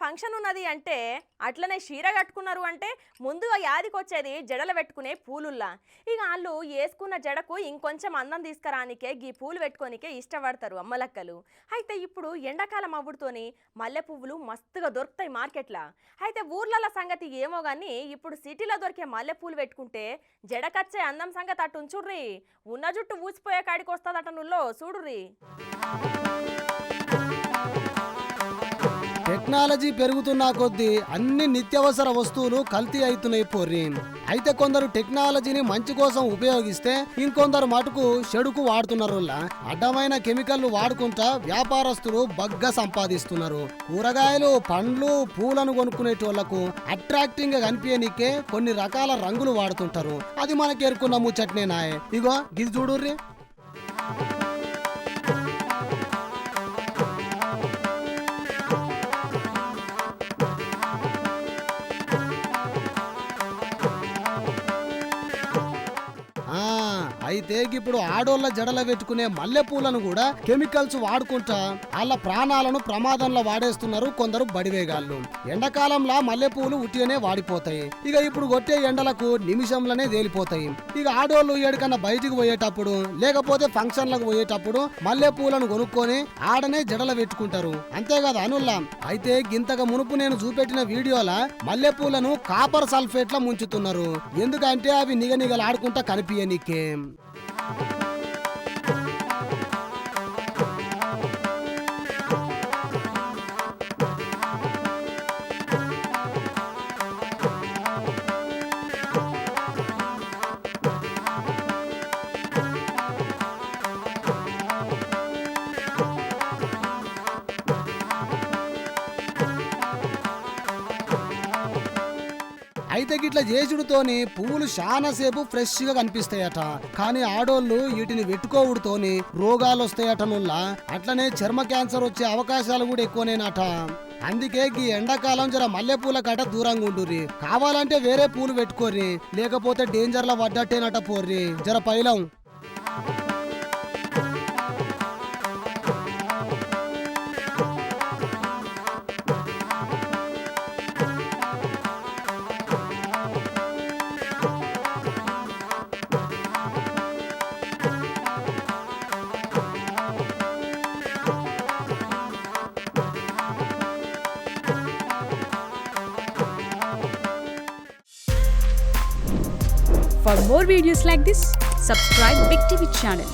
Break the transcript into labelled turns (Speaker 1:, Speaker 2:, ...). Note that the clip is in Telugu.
Speaker 1: ఫంక్షన్ ఉన్నది అంటే అట్లనే చీర కట్టుకున్నారు అంటే ముందుగా యాదికొచ్చేది జడలు పెట్టుకునే పూలుల్లా. ఇక వాళ్ళు వేసుకున్న జడకు ఇంకొంచెం అందం తీసుకురానికే గీ పూలు పెట్టుకోనికే ఇష్టపడతారు అమ్మలక్కలు. అయితే ఇప్పుడు ఎండాకాలం అవ్వుడుతోని మల్లె పువ్వులు మస్తుగా దొరుకుతాయి మార్కెట్లా. అయితే ఊర్ల సంగతి ఏమో కానీ ఇప్పుడు సిటీలో దొరికే మల్లె పూలు పెట్టుకుంటే జడకచ్చే అందం సంగతి అటు ఉంచుర్రి, ఉన్న జుట్టు ఊసిపోయే కాడికి వస్తుందట నుల్లో చూడుర్రి.
Speaker 2: టెక్నాలజీ పెరుగుతున్న కొద్దీ అన్ని నిత్యావసర వస్తువులు కల్తీ అవుతున్నాయి పోర్రి. అయితే కొందరు టెక్నాలజీని మంచి కోసం ఉపయోగిస్తే ఇంకొందరు మటుకు చెడుకు వాడుతున్నారు. అడ్డమైన కెమికల్లు వాడుకుంటా వ్యాపారస్తులు బగ్గా సంపాదిస్తున్నారు. కూరగాయలు, పండ్లు, పూలను కొనుక్కునేటోళ్లకు అట్రాక్టింగ్ గా కనిపించనికే కొన్ని రకాల రంగులు వాడుతుంటారు. అది మనకి ఎరుకున్న ముచ్చట్నేనాయే. ఇగో గిది చూడుర్రి. అయితే ఇప్పుడు ఆడోళ్ళ జడల పెట్టుకునే మల్లెపూలను కూడా కెమికల్స్ వాడుకుంటా వాళ్ళ ప్రాణాలను ప్రమాదంలో వాడేస్తున్నారు కొందరు బడివేగాళ్ళు. ఎండాకాలంలో మల్లెపూలు ఉట్టిగానే వాడిపోతాయి. ఇక ఇప్పుడు కొట్టే ఎండలకు నిమిషంలోనే తేలిపోతాయి. ఇక ఆడోళ్ళు ఏడికన్నా బయటికి పోయేటప్పుడు లేకపోతే ఫంక్షన్లకు పోయేటప్పుడు మల్లెపూలను కొనుక్కొని ఆడనే జడల పెట్టుకుంటారు. అంతేకాదు అనుల్లా. అయితే గింతగా మునుపు నేను చూపెట్టిన వీడియోల మల్లెపూలను కాపర్ సల్ఫేట్ లా ముంచుతున్నారు. ఎందుకంటే అవి నిగనిగలాడుకుంటా కనిపించనీకే. అయితే గిట్ల చేసుడుతోని పువ్వులు చాలాసేపు ఫ్రెష్ గా కనిపిస్తాయట. కానీ ఆడోళ్ళు వీటిని పెట్టుకోవుడుతోని రోగాలు వస్తాయట నుల్లా. అట్లనే చర్మ క్యాన్సర్ వచ్చే అవకాశాలు కూడా ఎక్కువనేనట. అందుకే ఈ ఎండాకాలం జర మల్లెపూల కట దూరంగా ఉండుర్రి. కావాలంటే వేరే పూలు పెట్టుకోర్రి, లేకపోతే డేంజర్ల పడ్డట్టేనట పోర్రి. జర పైలం.
Speaker 3: For more videos like this, subscribe Big TV channel.